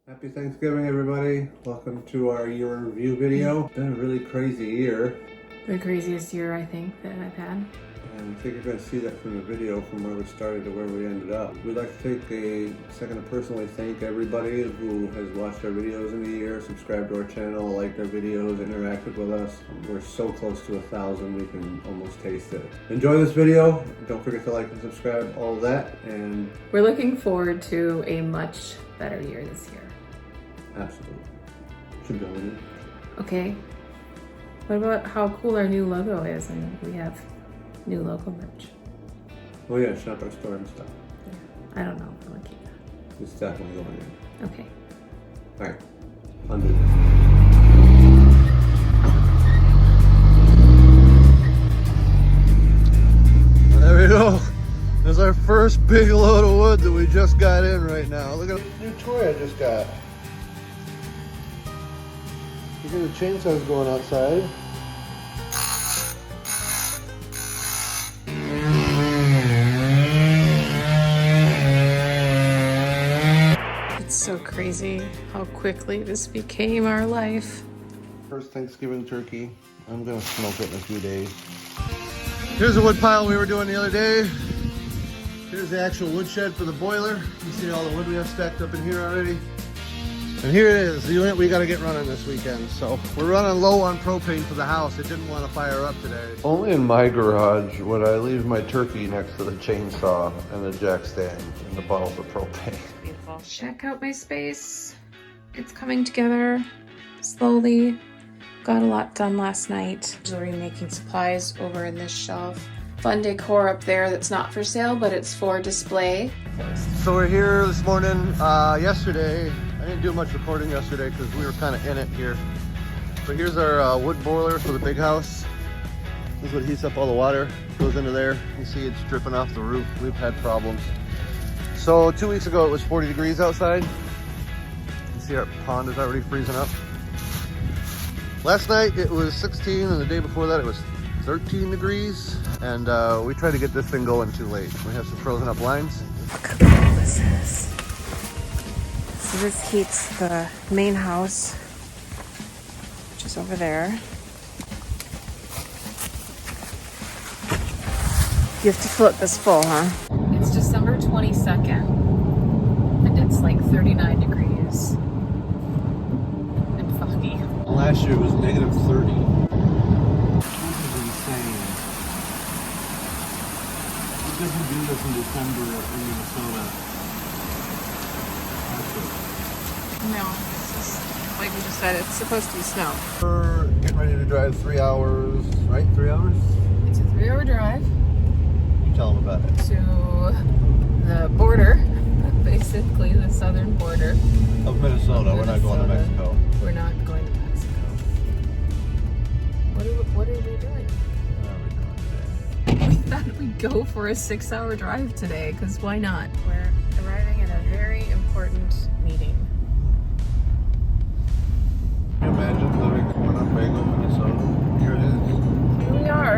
Happy Thanksgiving, everybody. Welcome to our year in review video. It's been a really crazy year. The craziest year, I think, that I've had. And I think you're going to see that from the video, from where we started to where we ended up. We'd like to take a second to personally thank everybody who has watched our videos in the year, subscribed to our channel, liked our videos, interacted with us. We're so close to 1,000, we can almost taste it. Enjoy this video. Don't forget to like and subscribe, all of that. And we're looking forward to a much better year this year. Absolutely. Should go in it. Okay. What about how cool our new logo is? And we have new logo merch. Oh yeah, shop our store and stuff. Yeah. I don't know if I want to keep that. It's definitely going in. Okay. All right. 100. There we go. There's our first big load of wood that we just got in right now. Look at the new toy I just got. Look at the chainsaws going outside. It's so crazy how quickly this became our life. First Thanksgiving turkey. I'm gonna smoke it in a few days. Here's the wood pile we were doing the other day. Here's the actual wood shed for the boiler. You see all the wood we have stacked up in here already. And here it is, the unit we gotta get running this weekend. So we're running low on propane for the house. It didn't want to fire up today. Only in my garage would I leave my turkey next to the chainsaw and the jack stand in the bottles of propane. Beautiful. Check out my space. It's coming together slowly. Got a lot done last night. We're making supplies over in this shelf. Fun decor up there that's not for sale, but it's for display. So we're here this morning. Yesterday, I didn't do much recording yesterday because we were kind of in it here. But here's our wood boiler for the big house. This is what heats up all the water. Goes into there. You see it's dripping off the roof. We've had problems. So 2 weeks ago it was 40 degrees outside. You see our pond is already freezing up. Last night it was 16 and the day before that it was 13 degrees. And we tried to get this thing going too late. We have some frozen up lines. Look how cool this is. So this heats the main house, which is over there. You have to fill it this full, huh? It's December 22nd, and it's like 39 degrees and foggy. Last year it was negative 30. This is insane. It doesn't do this in December in Minnesota. No, it's just, like we just said, it's supposed to be snow. We're getting ready to drive 3 hours, right? 3 hours? It's a 3-hour drive You tell them about it. to the border, basically the southern border. Of Minnesota. We're not going to Mexico. We're not going to Mexico. What are we doing? What are we doing today? We thought we'd go for a 6-hour drive today, because why not? We're arriving at a very important meeting. Can you imagine living in Winnebago, Minnesota? Here it is. Here we are.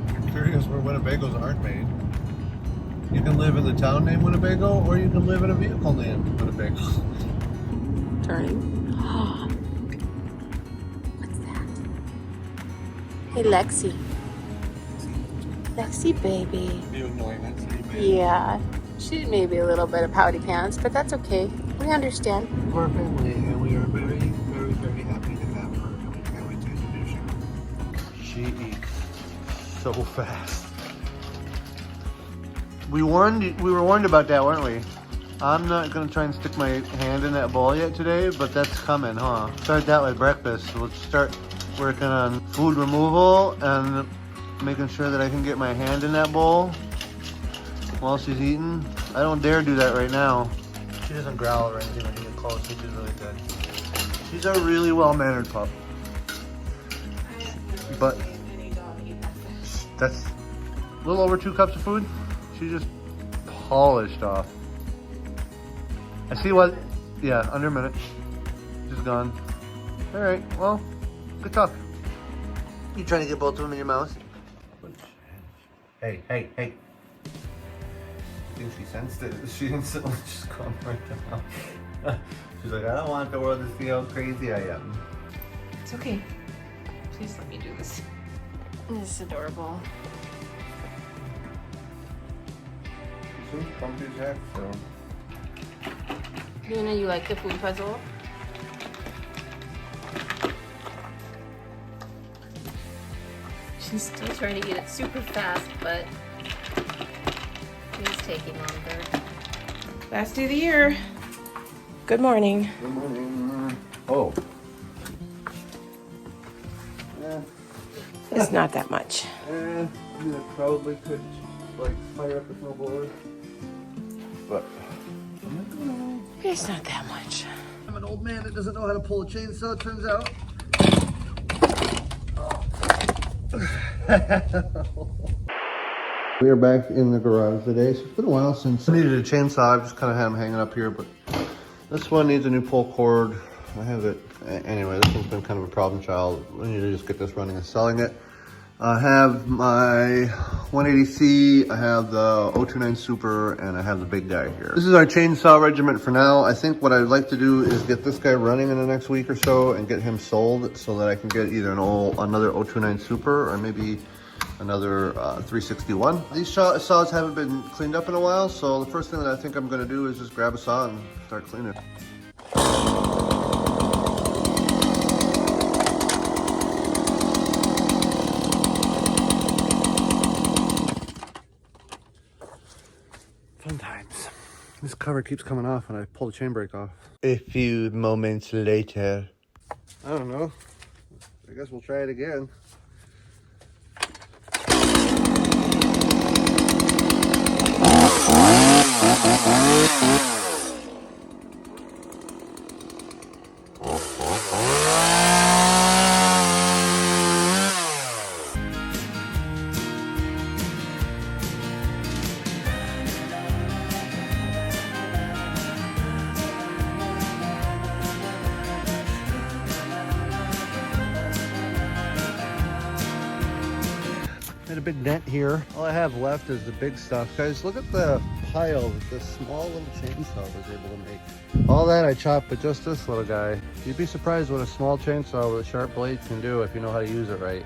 If you're curious where Winnebagos aren't made, you can live in the town named Winnebago, or you can live in a vehicle named Winnebago. Turning. What's that? Hey, Lexi. Lexi, baby. You annoying that city, baby. Yeah. She may be a little bit of pouty pants, but that's okay. We understand. We're a family, and we are very, very, very happy to have her, and we can't wait to introduce you. She eats so fast. We were warned about that, weren't we? I'm not gonna try and stick my hand in that bowl yet today, but that's coming, huh? Start that with breakfast. We'll start working on food removal and making sure that I can get my hand in that bowl while she's eating. I don't dare do that right now. She doesn't growl or anything when you get close, which is really good. She's a really well-mannered pup. But that's a little over 2 cups of food. She just polished off. I see what, yeah, under a minute. She's gone. All right, well, good talk. You trying to get both of them in your mouth? Hey, hey, hey. I think she sensed it. She instantly just gone right down. She's like, I don't want the world to see how crazy I am. It's okay. Please let me do this. This is adorable. She's comfy as heck, so. Luna, you like the food puzzle? She's still trying to eat it super fast, but it's taking longer. Last day of the year. Good morning. Good morning. Oh. Yeah. It's not that much. I probably could like fire up the snowblower, but It's not that much. I'm an old man that doesn't know how to pull a chainsaw, it turns out. We are back in the garage today. So it's been a while since I needed a chainsaw. I've just kind of had them hanging up here, but this one needs a new pull cord. I have it. Anyway, this one's been kind of a problem child. We need to just get this running and selling it. I have my 180C, I have the 029 Super, and I have the big guy here. This is our chainsaw regiment for now. I think what I'd like to do is get this guy running in the next week or so and get him sold so that I can get either another 029 Super or maybe another 361. These saws haven't been cleaned up in a while, so the first thing that I think I'm gonna do is just grab a saw and start cleaning. Fun times. This cover keeps coming off when I pull the chain brake off. A few moments later. I don't know. I guess we'll try it again. Made a big dent here. All I have left is the big stuff. Guys, look at the pile that this small little chainsaw was able to make. All that I chopped with just this little guy. You'd be surprised what a small chainsaw with a sharp blade can do if you know how to use it right.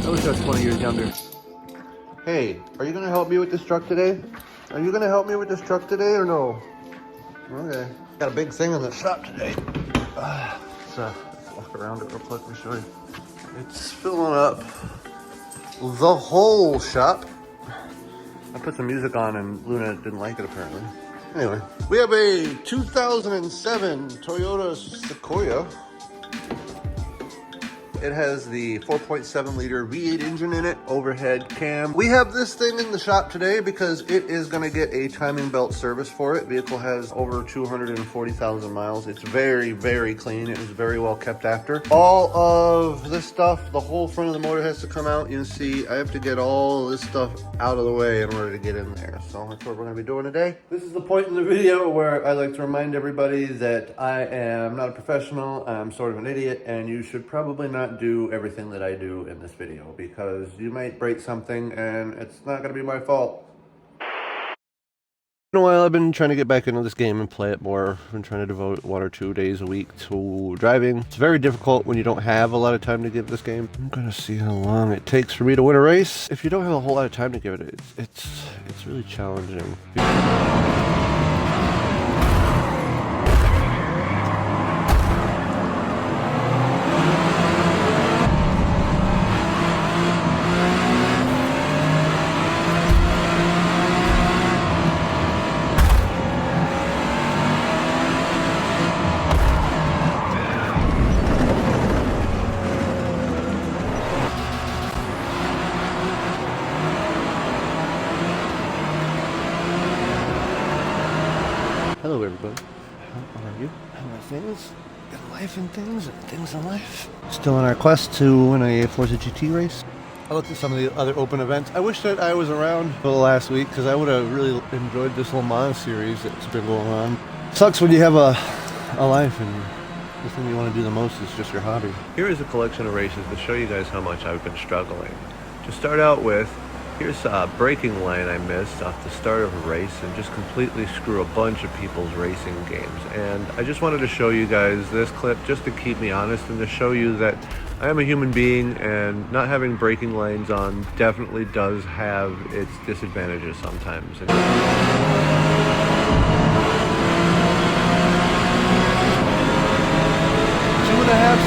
I wish I was 20 years younger. Hey, are you gonna help me with this truck today? Are you gonna help me with this truck today or no? Okay. Got a big thing in the shop today. Let's walk around it real quick and show you. It's filling up the whole shop. I put some music on and Luna didn't like it apparently. Anyway, we have a 2007 Toyota Sequoia. It has the 4.7 liter V8 engine in it, overhead cam. We have this thing in the shop today because it is gonna get a timing belt service for it. Vehicle has over 240,000 miles. It's very, very clean. It was very well kept after. All of this stuff, the whole front of the motor has to come out. You can see I have to get all this stuff out of the way in order to get in there. So that's what we're gonna be doing today. This is the point in the video where I like to remind everybody that I am not a professional. I'm sort of an idiot, and you should probably not do everything that I do in this video because you might break something and it's not gonna be my fault. In a while I've been trying to get back into this game and play it more. I've been trying to devote 1 or 2 days a week to driving. It's very difficult when you don't have a lot of time to give this game. I'm gonna see how long it takes for me to win a race. If you don't have a whole lot of time to give it, it's really challenging. Hello everybody, how are you? How are things in life and things in life? Still on our quest to win a Forza GT race. I looked at some of the other open events. I wish that I was around for the last week because I would have really enjoyed this Le Mans series that's been going on. Sucks when you have a life and The thing you want to do the most is just your hobby. Here is a collection of races to show you guys how much I've been struggling. To start out with, here's a braking line I missed off the start of a race and just completely screw a bunch of people's racing games. And I just wanted to show you guys this clip just to keep me honest and to show you that I am a human being and not having braking lines on definitely does have its disadvantages sometimes. 2.5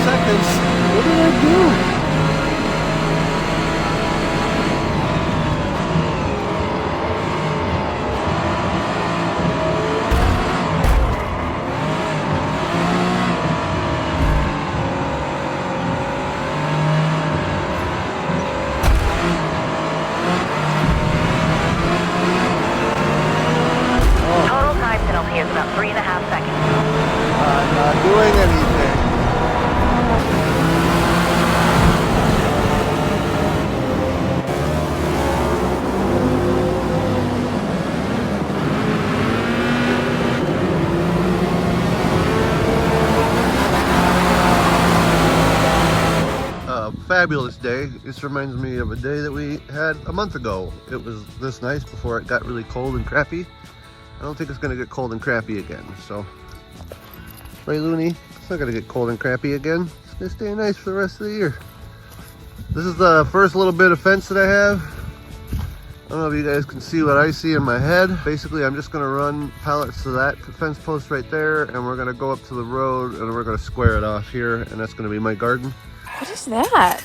seconds. What did I do? Total time penalty is about 3.5 seconds. I'm not doing anything. Fabulous day. This reminds me of a day that we had a month ago. It was this nice before it got really cold and crappy. I don't think it's gonna get cold and crappy again, so. Right, Looney? It's not gonna get cold and crappy again. It's gonna stay nice for the rest of the year. This is the first little bit of fence that I have. I don't know if you guys can see what I see in my head. Basically, I'm just gonna run pallets to that fence post right there, and we're gonna go up to the road, and we're gonna square it off here, and that's gonna be my garden. What is that?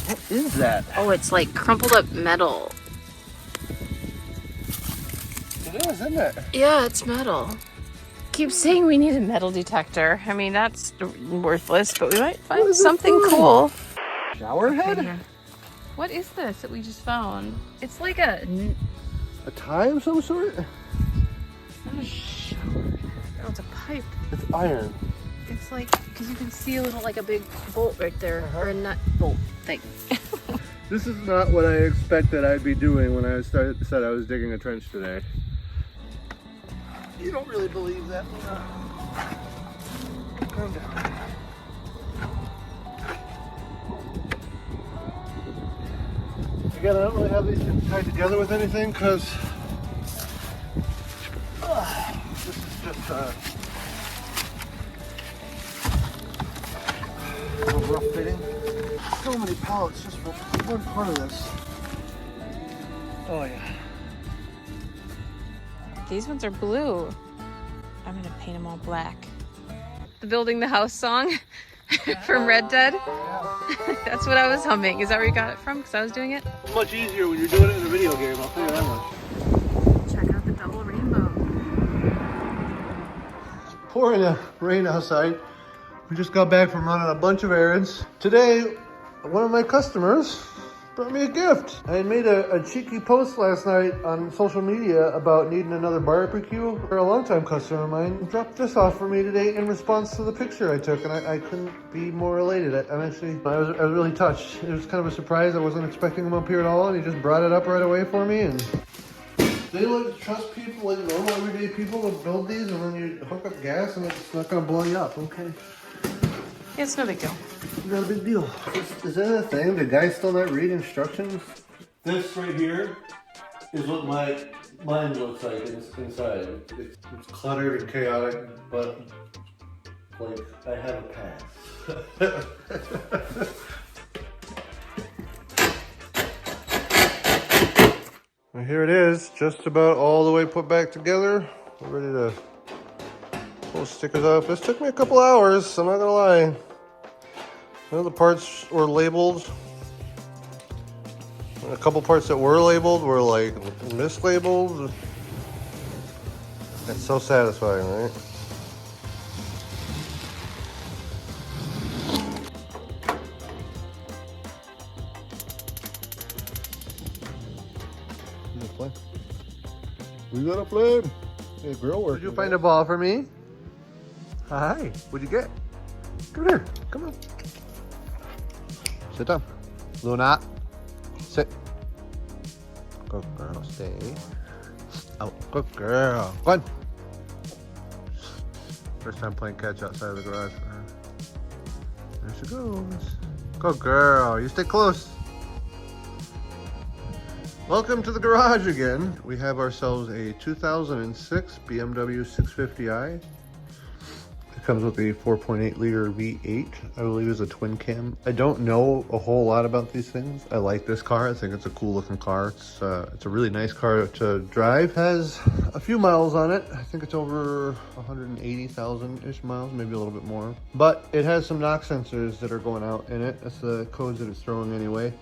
What is that? Oh, it's like crumpled up metal. It is, isn't it? Yeah, it's metal. Keep saying we need a metal detector. I mean, that's worthless, but we might find something cool. Shower head? What is this that we just found? It's like a tie of some sort? It's not a shower. Oh, it's a pipe. It's iron. It's like, because you can see a little, like a big bolt right there, or a nut bolt thing. This is not what I expected I'd be doing when I said I was digging a trench today. You don't really believe that, Luna. Calm down. Again, I don't really have these things tied together with anything because this is just a rough fitting. So many pallets just for one part of this. Oh yeah. These ones are blue. I'm gonna paint them all black. The Building the House song from Red Dead. That's what I was humming. Is that where you got it from? Because I was doing it. It's much easier when you're doing it in a video game, I'll tell you that much. Check out the double rainbow. Pouring rain outside. We just got back from running a bunch of errands. Today, one of my customers brought me a gift. I made a cheeky post last night on social media about needing another barbecue. A longtime customer of mine dropped this off for me today in response to the picture I took, and I couldn't be more elated. I was really touched. It was kind of a surprise. I wasn't expecting him up here at all, and he just brought it up right away for me. And they like trust people, like normal everyday people, to build these, and then you hook up gas, and it's not gonna blow you up. Okay. It's no big deal. Not a big deal. Is that a thing? Did guys still not read instructions? This right here is what my mind looks like inside. It's cluttered and chaotic, but like I have a path. Well, here it is, just about all the way put back together. We're ready to pull stickers off. This took me a couple hours, I'm not gonna lie. None of the parts were labeled. A couple parts that were labeled were like mislabeled. It's so satisfying, right? We got a flame. Hey, grill work. Did you find a ball for me? Hi. What'd you get? Come here. Come on. Sit down. Luna. Sit. Good girl. Stay. Oh, good girl. Go on. First time playing catch outside of the garage for her. she goes. Go girl, you stay close. Welcome to the garage again. We have ourselves a 2006 BMW 650i. It comes with a 4.8 liter V8, I believe is a twin cam. I don't know a whole lot about these things. I like this car. I think it's a cool looking car. It's a really nice car to drive. Has a few miles on it. I think it's over 180,000-ish miles, maybe a little bit more. But it has some knock sensors that are going out in it. That's the codes that it's throwing anyway.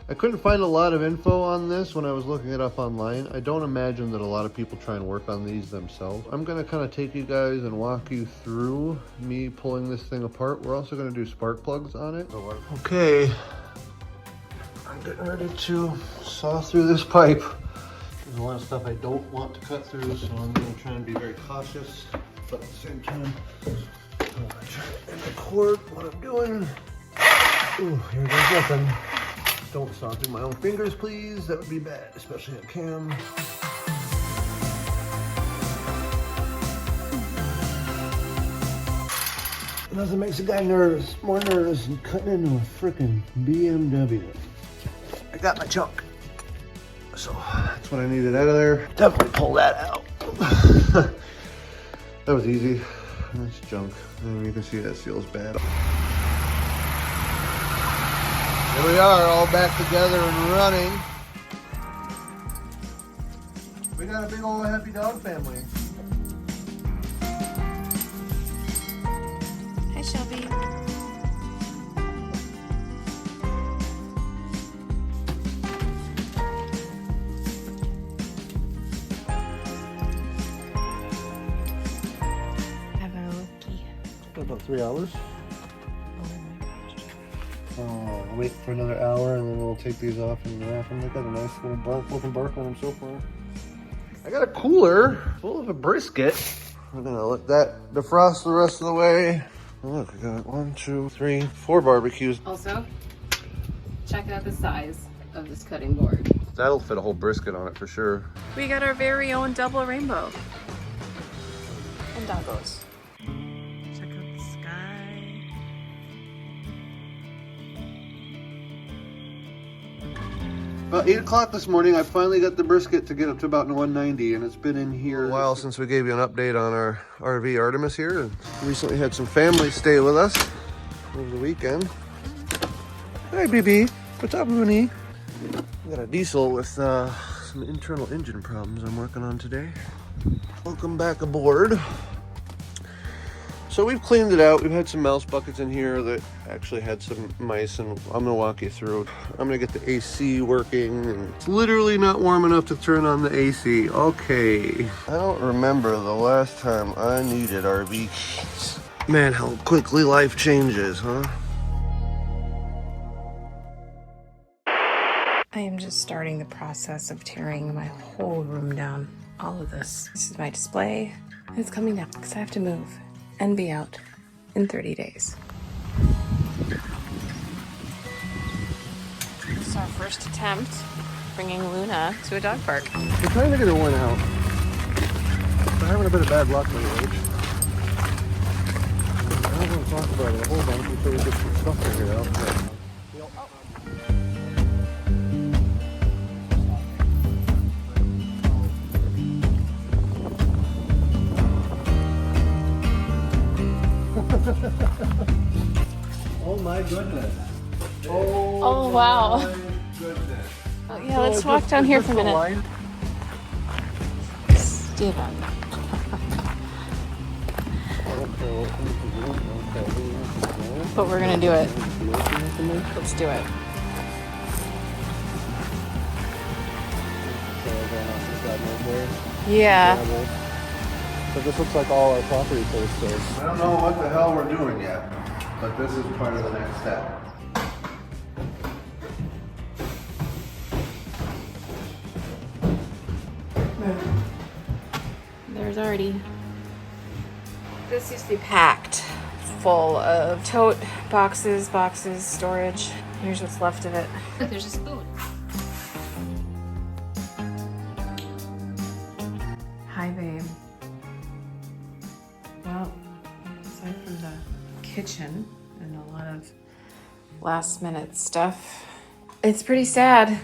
I couldn't find a lot of info on this when I was looking it up online. I don't imagine that a lot of people try and work on these themselves. I'm gonna kind of take you guys and walk you through me pulling this thing apart. We're also gonna do spark plugs on it. Okay, I'm getting ready to saw through this pipe. There's a lot of stuff I don't want to cut through, so I'm gonna try and be very cautious, but at the same time, I'm gonna try and record what I'm doing. Ooh, here goes nothing. Don't saw through my own fingers, please. That would be bad, especially on cam. Nothing makes a guy nervous, more nervous than cutting into a freaking BMW. I got my chunk. So that's what I needed out of there. Definitely pull that out. That was easy. That's junk. And you can see that seal's bad. Here we are, all back together and running. We got a big old happy dog family. Hi, Shelby. Have a looky. About 3 hours. Wait for another hour and then we'll take these off and wrap them. They got a nice little looking bark on them so far. I got a cooler full of a brisket. I'm gonna let that defrost the rest of the way. Look, I got 1, 2, 3, 4 barbecues. Also, check out the size of this cutting board. That'll fit a whole brisket on it for sure. We got our very own double rainbow. And doggos. Check out the sky. About 8 o'clock this morning, I finally got the brisket to get up to about 190, and it's been in here a while since we gave you an update on our RV Artemis here. And recently had some family stay with us over the weekend. Hi, BB. What's up, Rooney? We got a diesel with some internal engine problems I'm working on today. Welcome back aboard. So we've cleaned it out. We've had some mouse buckets in here that actually had some mice, and I'm gonna walk you through. I'm gonna get the AC working, and it's literally not warm enough to turn on the AC. Okay. I don't remember the last time I needed RV keys. Man, how quickly life changes, huh? I am just starting the process of tearing my whole room down. All of this. This is my display. It's coming down because I have to move and be out in 30 days. This is our first attempt bringing Luna to a dog park. We're trying to get her one out. We're having a bit of bad luck lately. I don't want to talk about it a whole bunch until we get some stuff figured out. But... Oh my goodness. Oh, wow. My goodness. Oh, yeah, let's walk down here for a minute. Line? Steven. But we're gonna do it. Let's do it. Yeah. But this looks like all our property posts are. I don't know what the hell we're doing yet, but this is part of the next step. There's already. This used to be packed full of tote boxes, storage. Here's what's left of it. There's a spoon. Hi, babe. Well, aside from the kitchen and a lot of last minute stuff. It's pretty sad.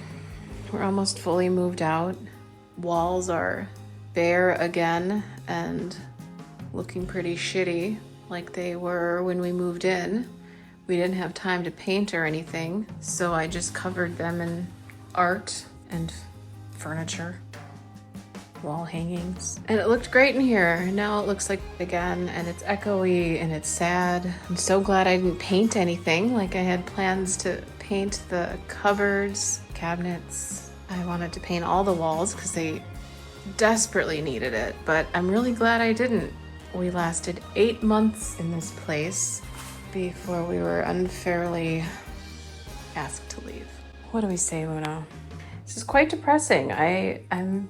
We're almost fully moved out. Walls are bare again and looking pretty shitty like they were when we moved in. We didn't have time to paint or anything, so I just covered them in art and furniture, wall hangings. And it looked great in here. Now it looks like again, and it's echoey and it's sad. I'm so glad I didn't paint anything. Like I had plans to paint the cupboards, cabinets. I wanted to paint all the walls because they desperately needed it, but I'm really glad I didn't. We lasted 8 months in this place before we were unfairly asked to leave. What do we say, Luna? This is quite depressing. I'm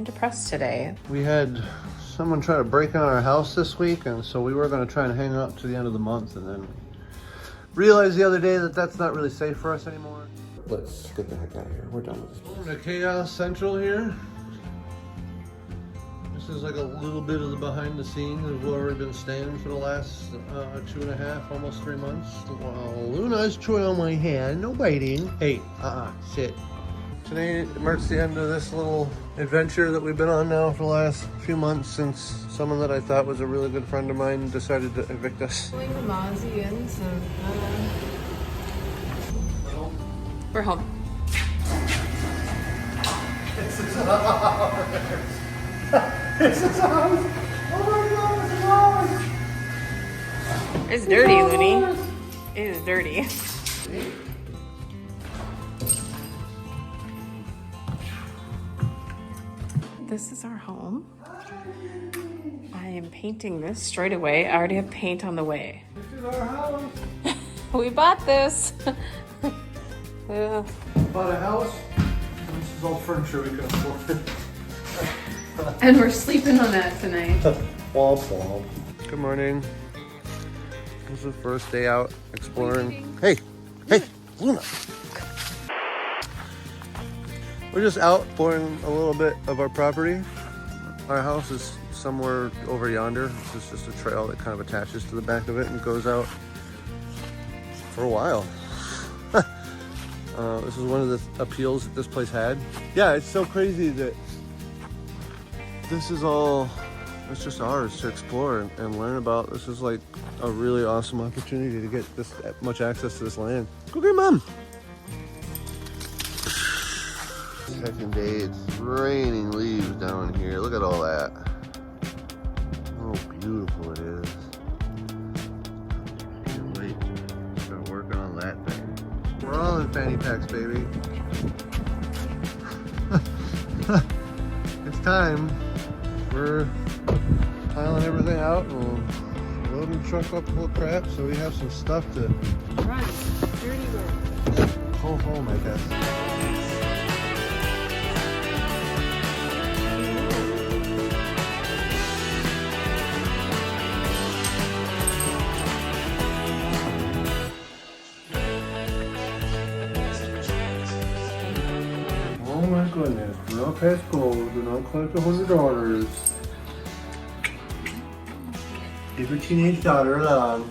depressed today. We had someone try to break in our house this week, and so we were going to try and hang out to the end of the month, and then realized the other day that that's not really safe for us anymore. Let's get the heck out of here. We're done with this. Welcome to Chaos Central here. This is like a little bit of the behind the scenes of where we've been staying for the last 2.5, almost 3 months. Well, Luna's chewing on my hand. No biting. Hey, sit. Today marks the end of this little adventure that we've been on now for the last few months, since someone that I thought was a really good friend of mine decided to evict us. Pulling the Mozzie in, so we're home. This is ours. This is ours. Oh my God, this is ours. It's dirty, Looney. It is dirty. This is our home. I am painting this straight away. I already have paint on the way. This is our house. We bought this. Yeah. Bought a house. This is all furniture we can afford. And we're sleeping on that tonight. Womp womp. Good morning. This is the first day out exploring. Hey, Luna. We're just out exploring a little bit of our property. Our house is somewhere over yonder. This is just a trail that kind of attaches to the back of it and goes out for a while. This is one of the appeals that this place had. Yeah, it's so crazy that this is all, it's just ours to explore and learn about. This is like a really awesome opportunity to get this much access to this land. Go get Mom. Second day, it's raining leaves down here. Look at all that. Oh, beautiful it is. Can't wait to start working on that thing. We're all in fanny packs, baby. It's time. We're piling everything out and loading the truck up full of crap so we have some stuff to Run. Dirty work. go home, I guess. Oh my goodness, do not pass go, do not collect $100. Leave your teenage daughter alone.